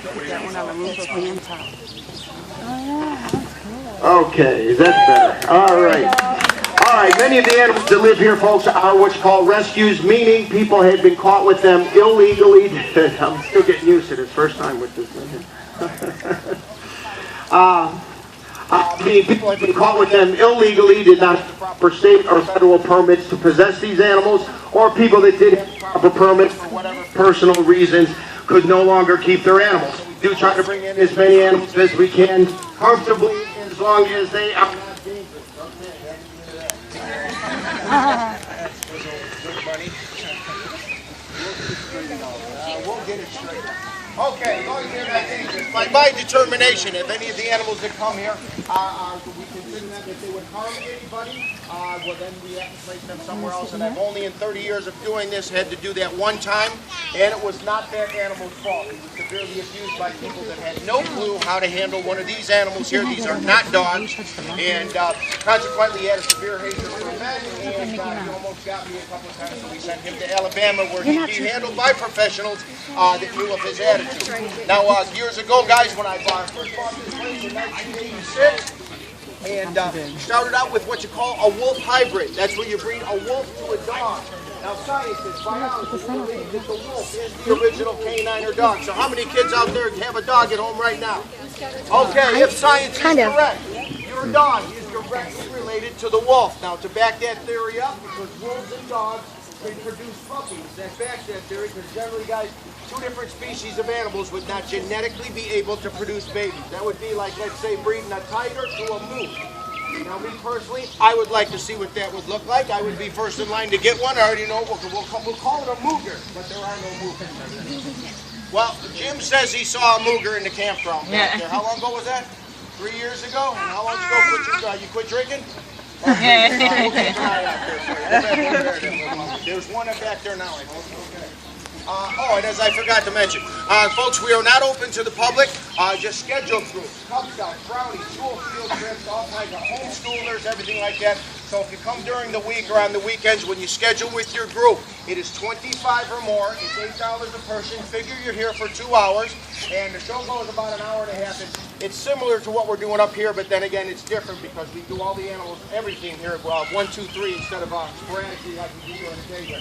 That one on the roof of the top. Okay, is that better? All right. All right, many of the animals that live here, folks, are what's called rescues, meaning people had been caught with them illegally. I'm still getting used to this, first time with this thing. Meaning people had been caught with them illegally, did not have proper state or federal permits to possess these animals, or people that did have proper permits for whatever personal reasons could no longer keep their animals. We do try to bring in as many animals as we can comfortably, as long as they are not dangerous. We'll get it straight. Okay, as long as they're not dangerous. By my determination, if any of the animals that come here, we consider that if they would harm anybody, well then we have to place them somewhere else. And I've only in 30 years of doing this had to do that one time, and it was not that animal's fault. He was severely abused by people that had no clue how to handle one of these animals here. These are not dogs, and consequently he had a severe hatred for men, and he almost got me a couple of times, so we sent him to Alabama where he'd be handled by professionals that knew of his attitude. Now, years ago, guys, when I first bought this place in 1986, and started out with what you call a wolf hybrid. That's where you breed a wolf to a dog. Now, scientists, biologists believe that the wolf is the original canine or dog. So how many kids out there have a dog at home right now? Okay, if science is correct, your dog is directly related to the wolf. Now, to back that theory up, because wolves and dogs can produce puppies, that backs that theory, because generally, guys, two different species of animals would not genetically be able to produce babies. That would be like, let's say, breeding a tiger to a moose. Now, me personally, I would like to see what that would look like. I would be first in line to get one. I already know we'll call it a mooger, but there are no moogers. Well, Jim says he saw a mooger in the campground back there. How long ago was that? 3 years ago? And how long ago you quit drinking? Okay. We'll keep an eye out there for you. There's one back there now, I hope. Okay. And as I forgot to mention, folks, we are not open to the public, just scheduled groups, Cub Scouts, brownies, school field trips, all kinds of homeschoolers, everything like that. So if you come during the week or on the weekends when you schedule with your group, it is 25 or more, it's $8 a person, figure you're here for 2 hours, and the show goes about an hour and a half. It's similar to what we're doing up here, but then again, it's different because we do all the animals, everything here, 1, 2, 3, instead of sporadically like we do during the day here.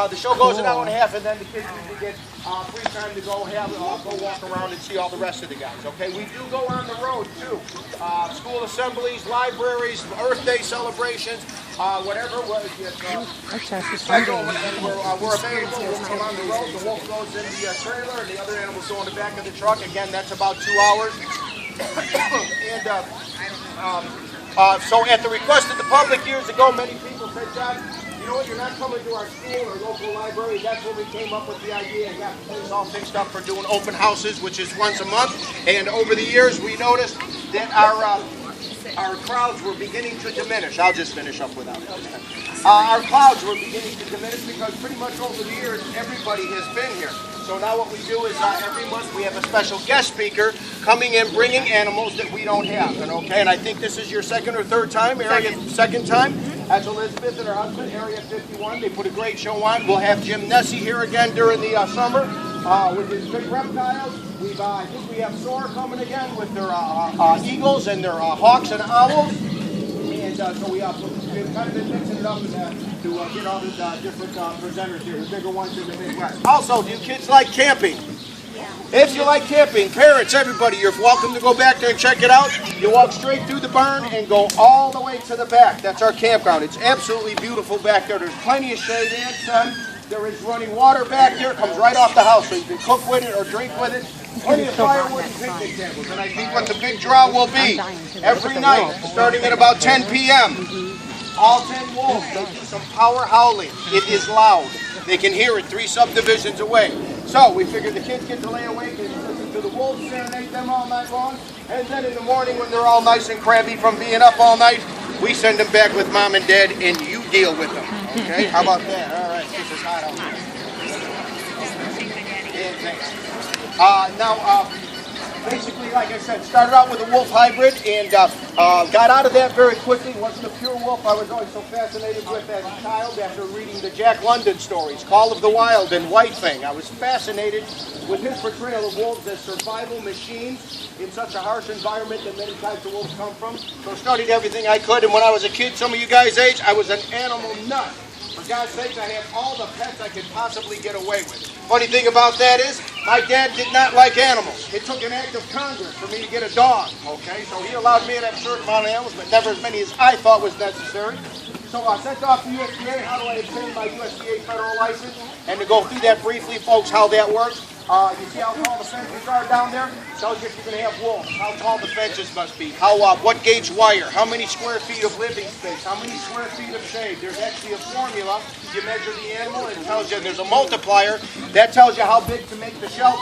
The show goes an hour and a half, and then the kids usually get free time to go walk around and see all the rest of the guys. Okay, we do go on the road too. School assemblies, libraries, Earth Day celebrations, whatever. We're available. We'll come on the road. The wolf goes in the trailer, and the other animals go in the back of the truck. Again, that's about 2 hours. So at the request of the public years ago, many people said, John, you know what, you're not coming to our school or local library. That's when we came up with the idea and got the place all fixed up for doing open houses, which is once a month. And over the years, we noticed that our crowds were beginning to diminish. I'll just finish up without it. Our crowds were beginning to diminish because pretty much over the years, everybody has been here. So now what we do is every month we have a special guest speaker coming in, bringing animals that we don't have. And I think this is your second or third time, second time. That's Elizabeth and her husband, Area 51. They put a great show on. We'll have Jim Nessie here again during the summer with his big reptiles. I think we have Soar coming again with their eagles and their hawks and owls. And so we've kind of been mixing it up to get all the different presenters here, the bigger ones in the Midwest. Also, do you kids like camping? If you like camping, parents, everybody, you're welcome to go back there and check it out. You walk straight through the barn and go all the way to the back. That's our campground. It's absolutely beautiful back there. There's plenty of shade and sun. There is running water back there. It comes right off the house, so you can cook with it or drink with it. Plenty of firewood and picnic tables. And I think what the big draw will be, every night, starting at about 10 p.m., all 10 wolves, they do some power howling. It is loud. They can hear it 3 subdivisions away. So we figured the kids get to lay awake and listen to the wolves serenade them all night long. And then in the morning when they're all nice and crabby from being up all night, we send them back with mom and dad and you deal with them. Okay? How about that? All right. This is hot out here. Now, basically, like I said, started out with a wolf hybrid, and Got out of that very quickly. Wasn't a pure wolf I was always so fascinated with as a child after reading the Jack London stories, Call of the Wild and White Fang. I was fascinated with his portrayal of wolves as survival machines in such a harsh environment that many types of wolves come from. So I studied everything I could, and when I was a kid, some of you guys' age, I was an animal nut. For God's sake, I had all the pets I could possibly get away with. Funny thing about that is, my dad did not like animals. It took an act of Congress for me to get a dog, okay? So he allowed me to have a certain amount of animals, but never as many as I thought was necessary. So I sent off to USDA, how do I obtain my USDA federal license? And to go through that briefly, folks, how that works. You see how tall the fences are down there? Tells you if you're going to have wolves, how tall the fences must be, what gauge wire, how many square feet of living space, how many square feet of shade. There's actually a formula. You measure the animal, and it tells you there's a multiplier. That tells you how big to make the shelter.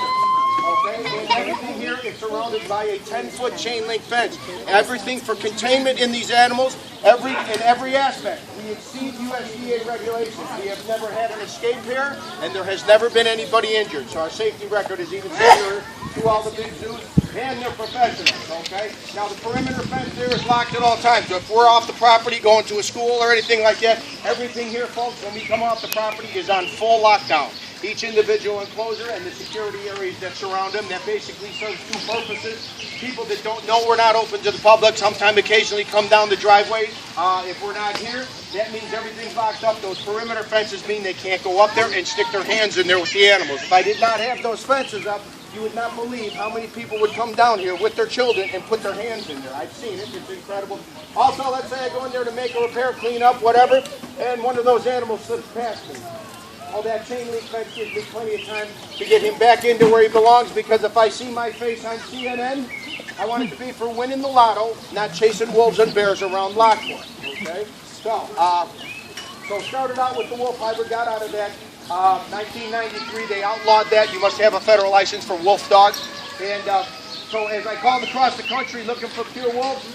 Okay, and everything here is surrounded by a 10-foot chain link fence. Everything for containment in these animals, in every aspect. We exceed USDA regulations. We have never had an escape here, and there has never been anybody injured. So our safety record is even superior to all the big zoos, and they're professionals, okay? Now the perimeter fence there is locked at all times. So if we're off the property going to a school or anything like that, everything here, folks, when we come off the property is on full lockdown. Each individual enclosure and the security areas that surround them, that basically serves two purposes. People that don't know we're not open to the public sometime occasionally come down the driveway. If we're not here, that means everything's locked up. Those perimeter fences mean they can't go up there and stick their hands in there with the animals. If I did not have those fences up, you would not believe how many people would come down here with their children and put their hands in there. I've seen it. It's incredible. Also, let's say I go in there to make a repair, clean up, whatever, and one of those animals slips past me. All that chain link fence gives me plenty of time to get him back into where he belongs, because if I see my face on CNN, I want it to be for winning the lotto, not chasing wolves and bears around Lockport. Okay? So started out with the wolf fiber, got out of that. 1993, they outlawed that. You must have a federal license for wolf dogs. And so as I called across the country looking for pure wolves,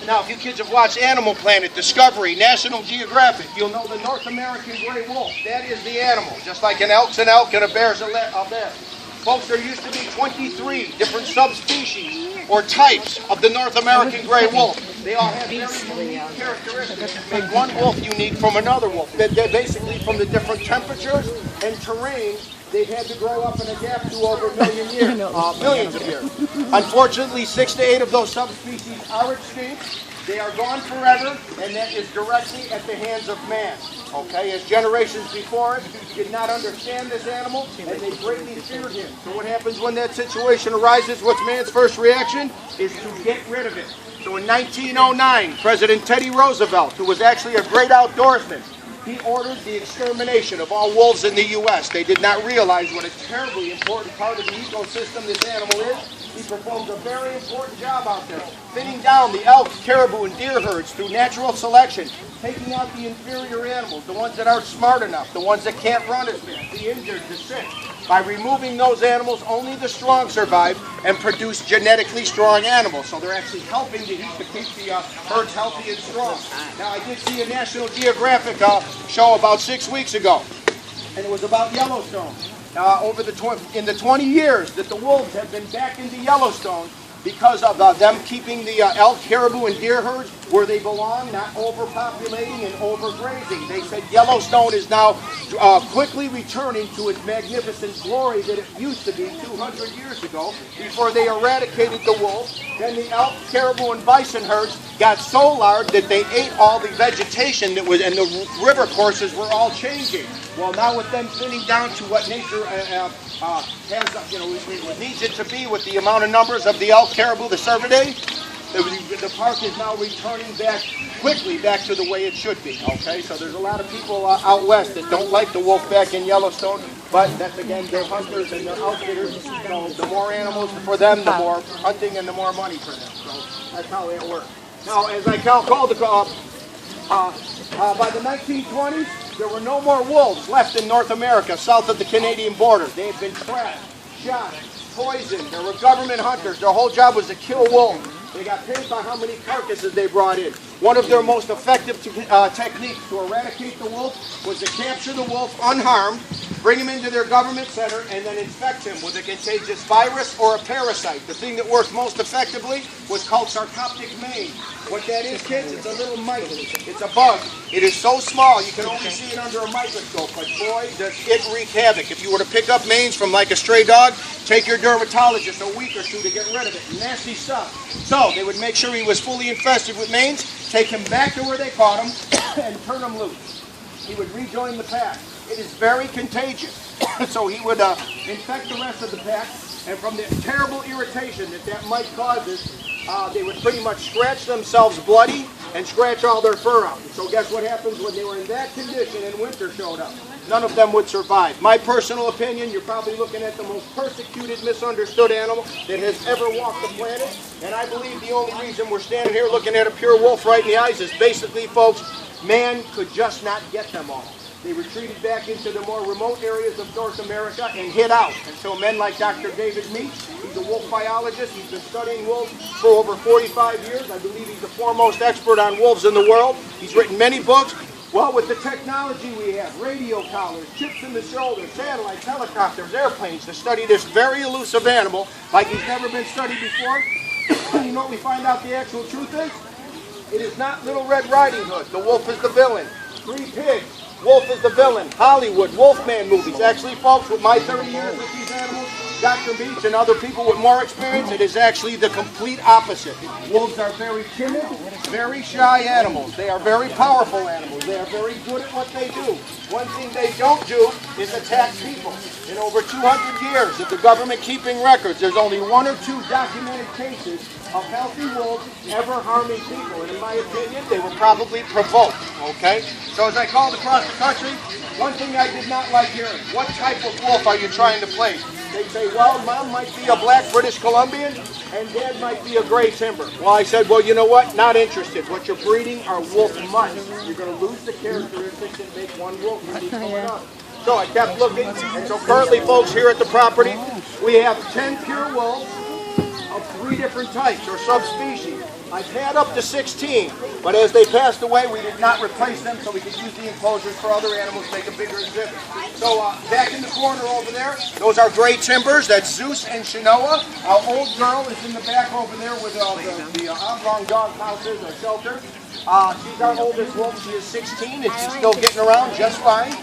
now, if you kids have watched Animal Planet, Discovery, National Geographic, you'll know the North American gray wolf. That is the animal. Just like an elk's an elk and a bear's a bear. Folks, there used to be 23 different subspecies or types of the North American gray wolf. They all have very unique characteristics that make one wolf unique from another wolf. They're basically from the different temperatures and terrain they've had to grow up and adapt to over a million years, millions of years. Unfortunately, 6 to 8 of those subspecies are extinct. They are gone forever, and that is directly at the hands of man. Okay, as generations before us did not understand this animal, and they greatly feared him. So what happens when that situation arises? What's man's first reaction? Is to get rid of it. So in 1909, President Teddy Roosevelt, who was actually a great outdoorsman, he ordered the extermination of all wolves in the U.S. They did not realize what a terribly important part of the ecosystem this animal is. He performs a very important job out there, thinning down the elk, caribou, and deer herds through natural selection, taking out the inferior animals, the ones that aren't smart enough, the ones that can't run as fast, the injured, the sick. By removing those animals, only the strong survive and produce genetically strong animals. So they're actually helping to keep the herds healthy and strong. Now, I did see a National Geographic show about 6 weeks ago, and it was about Yellowstone. In the 20 years that the wolves have been back into Yellowstone, because of them keeping the elk, caribou, and deer herds where they belong, not overpopulating and overgrazing. They said Yellowstone is now quickly returning to its magnificent glory that it used to be 200 years ago, before they eradicated the wolves. Then the elk, caribou, and bison herds got so large that they ate all the vegetation that was, and the river courses were all changing. Well, now with them thinning down to what nature has, needs it to be with the amount of numbers of the elk, caribou, the cervidae, the park is now returning quickly back to the way it should be. Okay, so there's a lot of people out west that don't like the wolf back in Yellowstone, but that's again, they're hunters and they're outfitters. So the more animals for them, the more hunting and the more money for them. So that's how that works. Now, as I called by the 1920s, there were no more wolves left in North America south of the Canadian border. They had been trapped, shot, poisoned. There were government hunters. Their whole job was to kill wolves. They got paid by how many carcasses they brought in. One of their most effective techniques to eradicate the wolf was to capture the wolf unharmed, bring him into their government center, and then infect him with a contagious virus or a parasite. The thing that worked most effectively was called sarcoptic mange. What that is, kids, it's a little mite. It's a bug. It is so small you can only see it under a microscope, but boy, does it wreak havoc. If you were to pick up mange from like a stray dog, take your dermatologist a week or two to get rid of it. Nasty stuff. So they would make sure he was fully infested with mange, take him back to where they caught him, and turn him loose. He would rejoin the pack. It is very contagious. So he would infect the rest of the pack, and from the terrible irritation that mite causes, they would pretty much scratch themselves bloody and scratch all their fur out. So guess what happens when they were in that condition and winter showed up? None of them would survive. My personal opinion, you're probably looking at the most persecuted, misunderstood animal that has ever walked the planet. And I believe the only reason we're standing here looking at a pure wolf right in the eyes is basically, folks, man could just not get them all. They retreated back into the more remote areas of North America and hid out until men like Dr. David Meach, he's a wolf biologist, he's been studying wolves for over 45 years. I believe he's the foremost expert on wolves in the world. He's written many books. Well, with the technology we have, radio collars, chips in the shoulder, satellites, helicopters, airplanes, to study this very elusive animal like he's never been studied before, you know what we find out the actual truth is? It is not Little Red Riding Hood. The wolf is the villain. Three Pigs. Wolf is the villain. Hollywood, Wolfman movies. Actually, folks, with my 30 years with these animals, Dr. Beach and other people with more experience, it is actually the complete opposite. Wolves are very timid, very shy animals. They are very powerful animals. They are very good at what they do. One thing they don't do is attack people. In over 200 years of the government keeping records, there's only 1 or 2 documented cases of healthy wolves ever harming people. And in my opinion, they were probably provoked, okay? So as I called across the country, one thing I did not like hearing, what type of wolf are you trying to place? They'd say, well, Mom might be a black British Columbian, and Dad might be a gray timber. Well, I said, well, you know what? Not interested. What you're breeding are wolf mutts. You're going to lose the characteristics and make one wolf when he's coming up. So I kept looking, and so currently, folks, here at the property, we have 10 pure wolves of 3 different types or subspecies. I've had up to 16, but as they passed away, we did not replace them so we could use the enclosures for other animals, make a bigger exhibit. So back in the corner over there, those are gray timbers. That's Zeus and Shinoa. Our old girl is in the back over there with the oblong dog houses or shelter. She's our oldest wolf. She is 16 and she's still getting around just fine.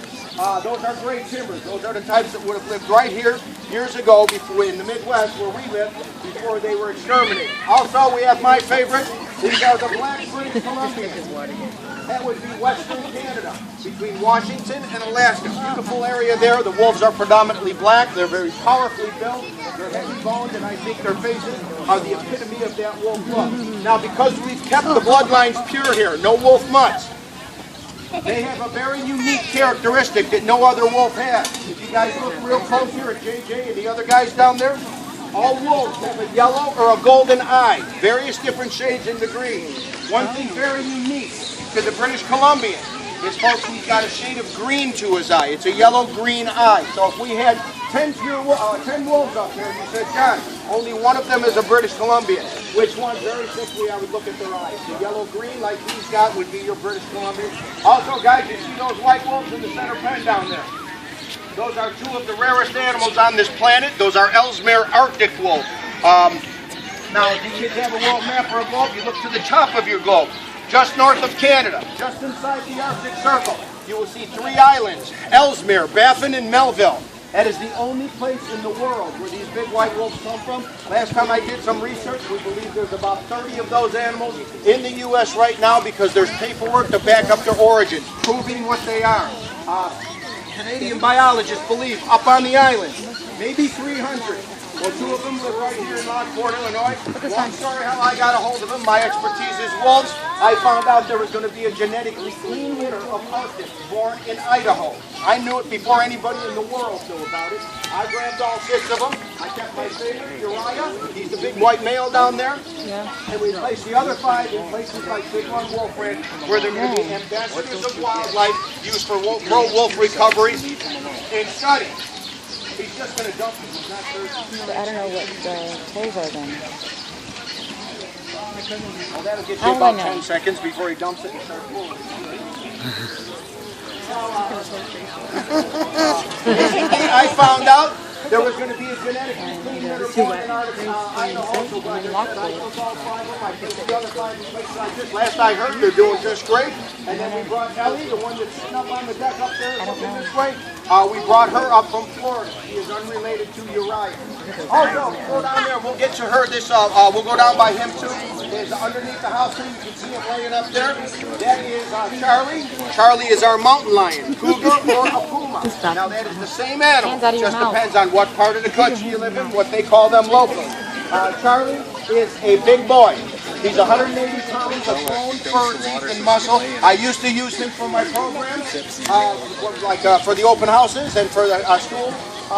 Those are gray timbers. Those are the types that would have lived right here years ago before in the Midwest where we lived before they were exterminated. Also, we have my favorite. These are the black British Columbians. That would be Western Canada, between Washington and Alaska. Beautiful area there. The wolves are predominantly black. They're very powerfully built. They're heavy boned, and I think their faces are the epitome of that wolf look. Now, because we've kept the bloodlines pure here, no wolf mutts, they have a very unique characteristic that no other wolf has. If you guys look real close here at JJ and the other guys down there, all wolves have a yellow or a golden eye, various different shades in the green. One thing very unique to the British Columbian is, folks, he's got a shade of green to his eye. It's a yellow-green eye. So if we had 10 wolves up here, and you said, John, only one of them is a British Columbian. Which one? Very simply, I would look at their eyes. The yellow-green, like he's got, would be your British Columbian. Also, guys, you see those white wolves in the center pen down there? Those are 2 of the rarest animals on this planet. Those are Ellesmere Arctic wolves. Now, if you kids have a world map or a globe, you look to the top of your globe. Just north of Canada, just inside the Arctic Circle, you will see 3 islands, Ellesmere, Baffin, and Melville. That is the only place in the world where these big white wolves come from. Last time I did some research, we believe there's about 30 of those animals in the U.S. right now because there's paperwork to back up their origins, proving what they are. Canadian biologists believe up on the island, maybe 300. Well, 2 of them live right here in Lockport, Illinois. Long story how I got a hold of them. My expertise is wolves. I found out there was going to be a genetically clean litter of Arctic born in Idaho. I knew it before anybody in the world knew about it. I grabbed all 6 of them. I kept my favorite, Uriah. He's the big white male down there. Yeah. And we placed the other 5 in places like Big One Wolf Ranch, where they're going to be ambassadors of wildlife used for wolf recovery and study. He's just going to dump it. He's not thirsty. So I don't know what the toes are then. Well, that'll get you about 10 seconds before he dumps it and starts moving. Basically, I found out there was going to be a genetic mutation that are born in Idaho. So I took all 5 of them. I took the other 5 in places like this. Last I heard, they're doing just great. And then we brought Ellie, the one that's sitting up on the deck up there, looking this way. We brought her up from Florida. She is unrelated to Uriah. Also, go down there. We'll get to her. We'll go down by him too. There's underneath the house too. You can see him laying up there. That is Charlie. Charlie is our mountain lion, cougar or a puma. Now that is the same animal. Just depends on what part of the country you live in, what they call them locally. Charlie is a big boy. He's 180 pounds of bone, fur, teeth, and muscle. I used to use him for my programs, for the open houses and for the school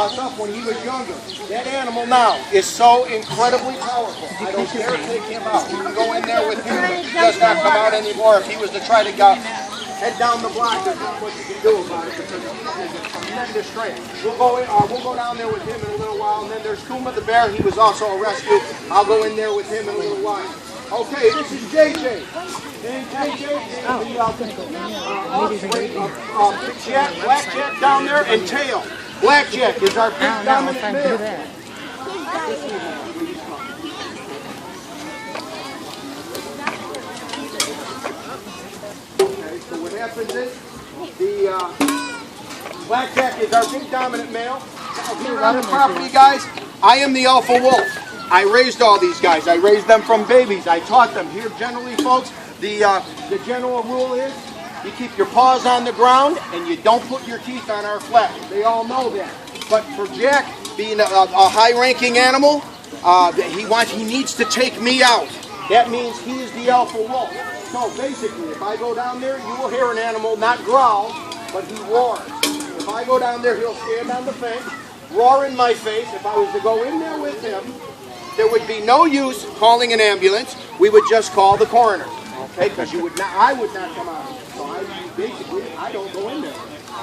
stuff when he was younger. That animal now is so incredibly powerful. I don't dare take him out. You can go in there with him. He does not come out anymore. If he was to try to head down the block, there's not much you can do about it because he's a tremendous strength. We'll go down there with him in a little while. And then there's Kuma the bear. He was also a rescue. I'll go in there with him in a little while. Okay, this is JJ. And JJ is the offspring of Blackjack down there and Tail. Blackjack is our big dominant male. Okay, so what happens is the Blackjack is our big dominant male. Here on the property, guys, I am the alpha wolf. I raised all these guys. I raised them from babies. I taught them. Here, generally, folks, the general rule is you keep your paws on the ground and you don't put your teeth on our flesh. They all know that. But for Jack, being a high-ranking animal, he needs to take me out. That means he is the alpha wolf. So basically, if I go down there, you will hear an animal not growl, but he roars. If I go down there, he'll stand on the fence, roar in my face. If I was to go in there with him, there would be no use calling an ambulance. We would just call the coroner, okay? Because I would not come out. So I don't go in there.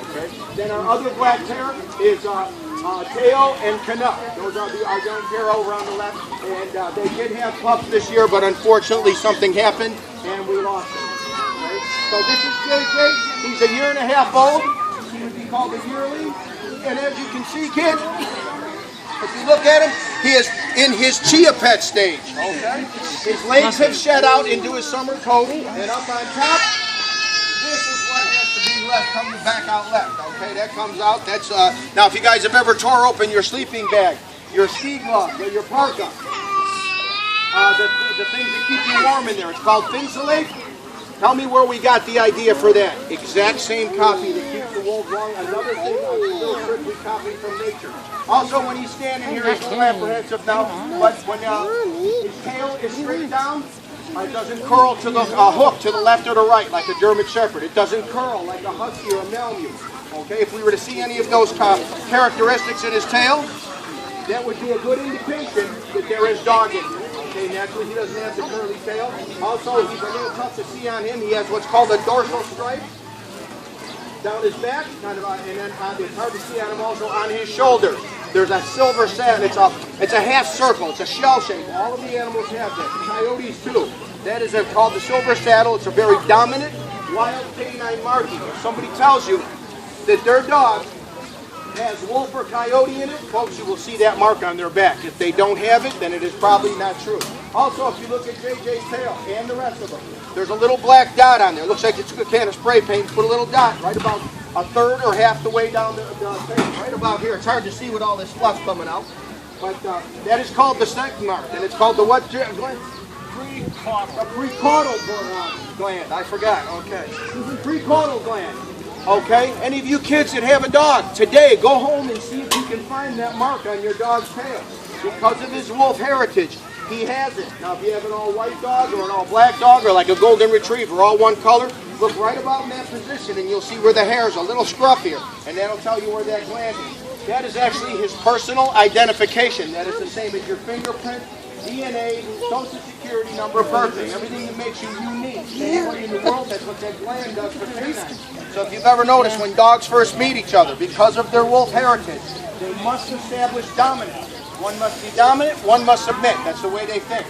Okay. Then our other black pair is Teo and Canuck. Those are our young pair over on the left. And they did have pups this year, but unfortunately something happened and we lost them. Okay. So this is JJ. He's 1.5 years old. He would be called a yearling. And as you can see, kids, if you look at him, he is in his chia pet stage. Okay? His legs have shed out into his summer coat, and up on top, this is what has to be left, coming back out left. Okay, that comes out. That's now, if you guys have ever tore open your sleeping bag, your ski gloves, or your parka, the things that keep you warm in there, it's called Thinsulate. Tell me where we got the idea for that. Exact same copy that keeps the wolf warm. Another thing I'm still strictly copying from nature. Also, when he's standing here, he's a little apprehensive now, but when his tail is straight down, it doesn't curl to the hook to the left or the right like a German Shepherd. It doesn't curl like a Husky or a Malamute. Okay, if we were to see any of those characteristics in his tail, that would be a good indication that there is dog in here. Okay, naturally he doesn't have the curly tail. Also, he's a little tough to see on him. He has what's called a dorsal stripe down his back, kind of, and then it's hard to see on him also on his shoulders. There's a silver satin. It's a half circle. It's a shell shape. All of the animals have that. Coyotes too. That is called the silver saddle. It's a very dominant wild canine marking. If somebody tells you that their dog has wolf or coyote in it, folks, you will see that mark on their back. If they don't have it, then it is probably not true. Also, if you look at JJ's tail and the rest of them, there's a little black dot on there. It looks like it's a can of spray paint. Put a little dot right about a third or half the way down the thing, right about here. It's hard to see with all this fluff coming out. But that is called the scent mark, and it's called the what gland? The precaudal gland. I forgot. Okay. Precaudal gland. Okay? Any of you kids that have a dog, today, go home and see if you can find that mark on your dog's tail. Because of his wolf heritage, he has it. Now, if you have an all-white dog or an all-black dog or like a golden retriever, all one color, look right about in that position and you'll see where the hair's a little scruffier, and that'll tell you where that gland is. That is actually his personal identification. That is the same as your fingerprint, DNA, social security number, birthday, everything that makes you unique. Anybody in the world, that's what that gland does for canines. So if you've ever noticed when dogs first meet each other, because of their wolf heritage, they must establish dominance. One must be dominant, one must submit. That's the way they think.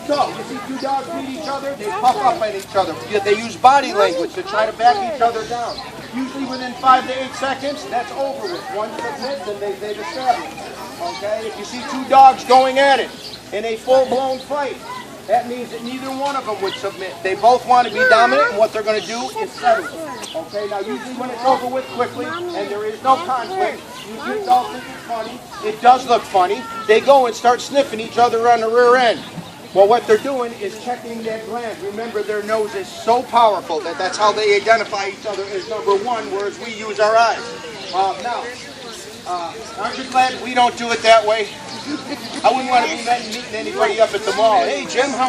So, you see two dogs meet each other, they puff up at each other. They use body language to try to back each other down. Usually within 5 to 8 seconds, that's over with. One submits and they've established. Okay? If you see two dogs going at it in a full-blown fight, that means that neither one of them would submit. They both want to be dominant, and what they're going to do is settle. Okay, now usually when it's over with quickly and there is no conflict, usually dogs think it's funny. It does look funny. They go and start sniffing each other on the rear end. Well, what they're doing is checking that gland. Remember, their nose is so powerful that that's how they identify each other as number one, whereas we use our eyes. Aren't you glad we don't do it that way? I wouldn't want to be meeting anybody up at the mall. Hey, Jim, how